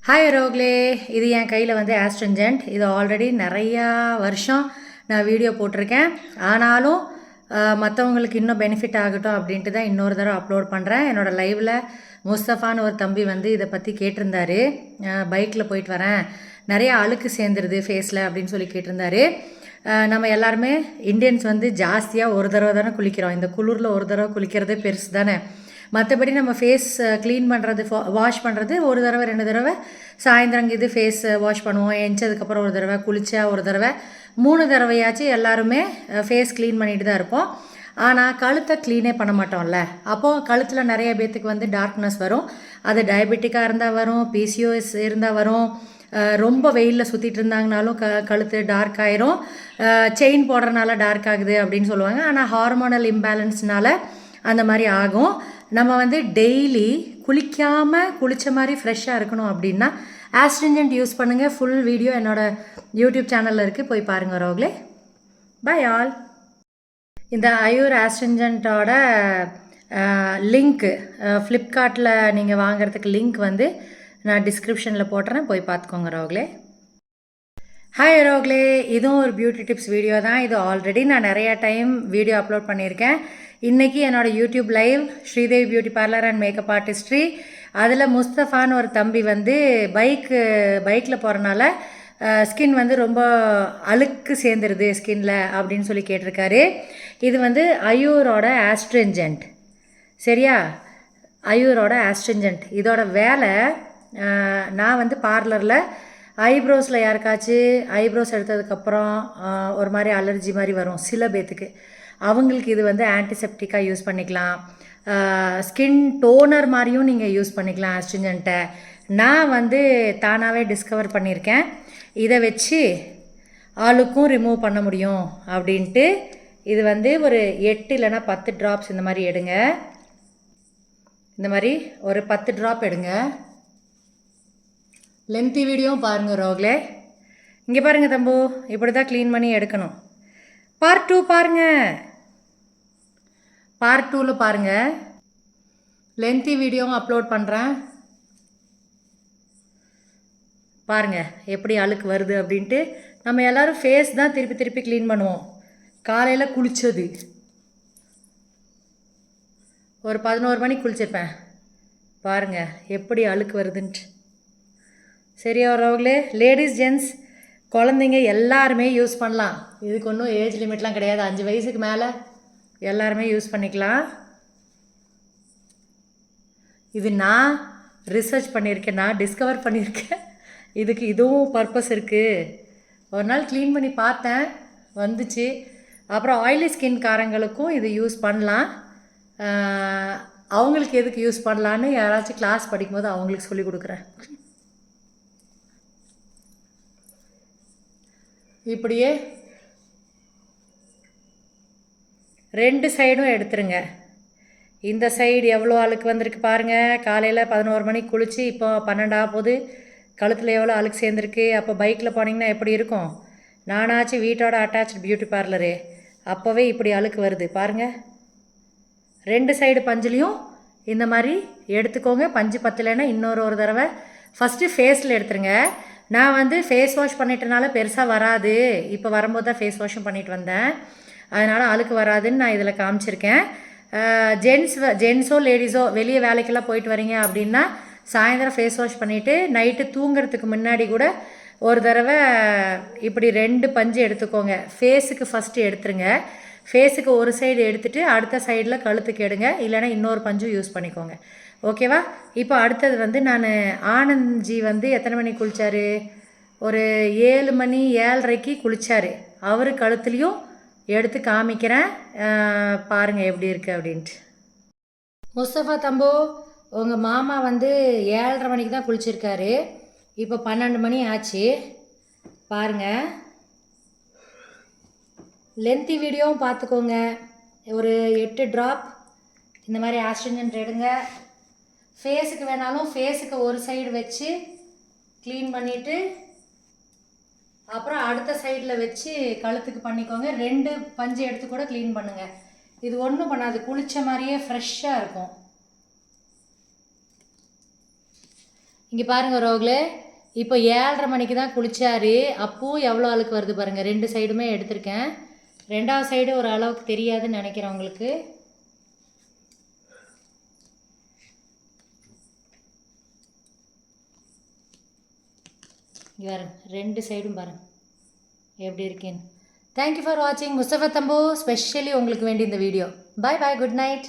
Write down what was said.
Hi ரோக்லே, இது என் கையில் வந்து ஆஸ்ட்ரிஞ்சன்ட். இது ஆல்ரெடி நிறையா வருஷம் நான் வீடியோ போட்டிருக்கேன். ஆனாலும் மற்றவங்களுக்கு இன்னும் பெனிஃபிட் ஆகட்டும் அப்படின்ட்டு தான் இன்னொரு தடவை அப்லோட் பண்ணுறேன். என்னோடய லைவில் முஸ்தஃபான்னு ஒரு தம்பி வந்து இதை பற்றி கேட்டிருந்தாரு. பைக்கில் போயிட்டு வரேன், நிறைய அழுக்கு சேர்ந்துருது ஃபேஸில் அப்படின்னு சொல்லி கேட்டிருந்தாரு. நம்ம எல்லாருமே இந்தியன்ஸ் வந்து ஜாஸ்தியாக ஒரு தடவை தானே குளிக்கிறோம். இந்த குளிரில் ஒரு தடவை குளிக்கிறதே பெருசு தானே. மற்றபடி நம்ம ஃபேஸ் க்ளீன் பண்ணுறது, வாஷ் பண்ணுறது ஒரு தடவை 2 தடவை. சாயந்தரம் இது ஃபேஸ் வாஷ் பண்ணுவோம். எஞ்சதுக்கப்புறம் ஒரு தடவை, குளிச்சா ஒரு தடவை, 3 தடவையாச்சும் எல்லாருமே ஃபேஸ் க்ளீன் பண்ணிட்டு தான் இருப்போம். ஆனால் கழுத்தை க்ளீனே பண்ண மாட்டோம்ல. அப்போது கழுத்தில் நிறைய பேர்த்துக்கு வந்து டார்க்னஸ் வரும். அது டயபெட்டிக்காக இருந்தால் வரும், பிசிஓஎஸ் இருந்தால் வரும், ரொம்ப வெயிலில் சுற்றிட்டு இருந்தாங்கனாலும் கழுத்து டார்க் ஆயிரும். செயின் போடுறதுனால டார்க் ஆகுது அப்படின்னு சொல்லுவாங்க. ஆனால் ஹார்மோனல் இம்பேலன்ஸ்னால அந்த மாதிரி ஆகும். நம்ம வந்து டெய்லி குளித்த மாதிரி ஃப்ரெஷ்ஷாக இருக்கணும் அப்படின்னா ஆஸ்ட்ரிஞ்சன்ட் யூஸ் பண்ணுங்கள். ஃபுல் வீடியோ என்னோடய யூடியூப் சேனலில் இருக்குது, போய் பாருங்கள் ரோக்லே. By all. இந்த அயூர் ஆஸ்ட்ரிஞ்சன்ட்டோட லிங்க்கு ஃப்ளிப்கார்ட்டில் நீங்கள் வாங்குறதுக்கு லிங்க் வந்து நான் டிஸ்கிரிப்ஷனில் போட்டுறேன், போய் பார்த்துக்கோங்க ரோக்லே. ஹாய் ரோக்லே, இதுவும் ஒரு பியூட்டி டிப்ஸ் வீடியோ தான். இது ஆல்ரெடி நான் நிறையா டைம் வீடியோ அப்லோட் பண்ணியிருக்கேன். இன்றைக்கி என்னோடய YouTube live Sridevi beauty parlour and makeup artistry, அதில் முஸ்தஃபான்னு ஒரு தம்பி வந்து பைக்கில் போகிறனால ஸ்கின் வந்து ரொம்ப அழுக்கு சேர்ந்துருது ஸ்கின்னில் அப்படின்னு சொல்லி கேட்டிருக்காரு. இது வந்து அயூரோட ஆஸ்ட்ரிஞ்சன்ட், சரியா? அயூரோட ஆஸ்ட்ரிஞ்சன்ட் இதோட வேலை, நான் வந்து பார்லரில் ஐப்ரோஸில் யாருக்காச்சும் ஐப்ரோஸ் எடுத்ததுக்கப்புறம் ஒரு மாதிரி அலர்ஜி மாதிரி வரும் சில பேர்த்துக்கு. அவங்களுக்கு இது வந்து ஆன்டிசெப்டிக்காக யூஸ் பண்ணிக்கலாம். ஸ்கின் டோனர் மாதிரியும் நீங்கள் யூஸ் பண்ணிக்கலாம் ஆஸ்ட்ரிஞ்சன்ட்டை. நான் வந்து தானாகவே டிஸ்கவர் பண்ணியிருக்கேன். இதை வச்சு ஆளுக்கும் ரிமூவ் பண்ண முடியும் அப்படின்ட்டு. இது வந்து ஒரு 8 இல்லைனா 10 ட்ராப்ஸ் இந்த மாதிரி எடுங்க. இந்த மாதிரி ஒரு 10 ட்ராப் எடுங்க. லென்த்தி வீடியோவும் பாருங்கள் ரோக்லே. இங்கே பாருங்கள் தம்பு, இப்படி தான் க்ளீன் பண்ணி எடுக்கணும். பார்ட் 2 பாருங்கள். பார்ட் 2ல் பாருங்கள். லென்த்தி வீடியோவும் அப்லோட் பண்ணுறேன், பாருங்கள் எப்படி அழுக்கு வருது அப்படின்ட்டு. நம்ம எல்லோரும் ஃபேஸ் தான் திருப்பி திருப்பி க்ளீன் பண்ணுவோம். காலையில் குளித்தது ஒரு 11 மணிக்கு குளிச்சிருப்பேன். பாருங்கள் எப்படி அழுக்கு வருதுன்ட்டு. சரியா ரோக்லே? லேடிஸ், ஜென்ட்ஸ், குழந்தைங்க எல்லாருமே யூஸ் பண்ணலாம். இதுக்கு ஒன்றும் ஏஜ் லிமிட்லாம் கிடையாது. 5 வயசுக்கு மேலே எல்லாருமே யூஸ் பண்ணிக்கலாம். இது நான் ரிசர்ச் பண்ணியிருக்கேன், நான் டிஸ்கவர் பண்ணியிருக்கேன். இதுவும் பர்பஸ் இருக்குது. ஒரு நாள் க்ளீன் பண்ணி பார்த்தேன், வந்துச்சு. அப்புறம் ஆயிலி ஸ்கின்காரங்களுக்கும் இது யூஸ் பண்ணலாம். அவங்களுக்கு எதுக்கு யூஸ் பண்ணலான்னு யாராச்சும் கிளாஸ் படிக்கும்போது அவங்களுக்கு சொல்லி கொடுக்குறேன். இப்படியே 2 சைடும் எடுத்துருங்க. இந்த சைடு எவ்வளோ அழுக்கு வந்திருக்கு பாருங்கள். காலையில் 11 மணிக்கு குளித்து இப்போ 12 ஆகுது. கழுத்தில் எவ்வளோ அழுக்கு சேர்ந்துருக்கு. அப்போ பைக்கில் போனீங்கன்னா எப்படி இருக்கும்? நானாச்சும் வீட்டோட அட்டாச்சு பியூட்டி பார்லரு, அப்போவே இப்படி அழுக்கு வருது பாருங்கள். 2 சைடு பஞ்சுலேயும் இந்த மாதிரி எடுத்துக்கோங்க. பஞ்சு பத்தலைன்னா இன்னொரு தடவை ஃபஸ்ட்டு ஃபேஸில் எடுத்துருங்க. நான் வந்து ஃபேஸ் வாஷ் பண்ணிட்டனால பெருசாக வராது. இப்போ வரும்போது தான் ஃபேஸ் வாஷும் பண்ணிட்டு வந்தேன், அதனால் அழுக்கு வராதுன்னு நான் இதில் காமிச்சிருக்கேன். ஜென்ஸோ லேடிஸோ வெளியே வேலைக்கெல்லாம் போயிட்டு வரீங்க அப்படின்னா சாயந்தரம் ஃபேஸ் வாஷ் பண்ணிவிட்டு நைட்டு தூங்குறதுக்கு முன்னாடி கூட ஒரு தடவை இப்படி 2 பஞ்சு எடுத்துக்கோங்க. ஃபேஸுக்கு ஃபஸ்ட்டு எடுத்துருங்க. ஃபேஸுக்கு ஒரு சைடு எடுத்துகிட்டு அடுத்த சைடில் கழுத்துக்கு எடுங்க, இல்லைனா இன்னொரு பஞ்சும் யூஸ் பண்ணிக்கோங்க. ஓகேவா? இப்போ அடுத்தது வந்து நான் ஆனந்த்ஜி வந்து எத்தனை மணிக்கு குளித்தார்? ஒரு 7 மணி 7:30க்கு குளித்தார். அவர் கழுத்துலேயும் எடுத்து காமிக்கிறேன், பாருங்கள் எப்படி இருக்குது அப்படின்ட்டு. முஸ்தஃபா தம்பு, உங்கள் மாமா வந்து 7:30 மணிக்கு தான் குளிச்சிருக்காரு. இப்போ 12 மணி ஆச்சு பாருங்கள். லென்த்தி வீடியோவும் பார்த்துக்கோங்க. ஒரு 8 ட்ராப் இந்த மாதிரி ஆஸ்ட்ரிஞ்சன்ட் எடுங்க. ஃபேஸுக்கு வேணாலும் ஃபேஸுக்கு ஒரு சைடு வச்சு க்ளீன் பண்ணிவிட்டு அப்புறம் அடுத்த சைடில் வச்சு கழுத்துக்கு பண்ணிக்கோங்க. 2 பஞ்சு எடுத்து கூட க்ளீன் பண்ணுங்கள். இது ஒன்றும் பண்ணாது, குளித்த மாதிரியே ஃப்ரெஷ்ஷாக இருக்கும். இங்கே பாருங்கள் ரோகில், இப்போ 7:30 மணிக்கு தான் குளிச்சாரு. அப்பவும் எவ்வளோ அழுக்கு வருது பாருங்கள். 2 சைடுமே எடுத்திருக்கேன். 2வது சைடு ஒரு அளவுக்கு தெரியாதுன்னு நினைக்கிறேன் உங்களுக்கு. இங்கே பாருங்க, 2 சைடும் பாருங்க எப்படி இருக்கேன்னு. தேங்க்யூ ஃபார் வாட்சிங். முஸ்தஃபா தம்பு ஸ்பெஷலி உங்களுக்கு வேண்டி இந்த வீடியோ. பாய் பாய், குட் நைட்.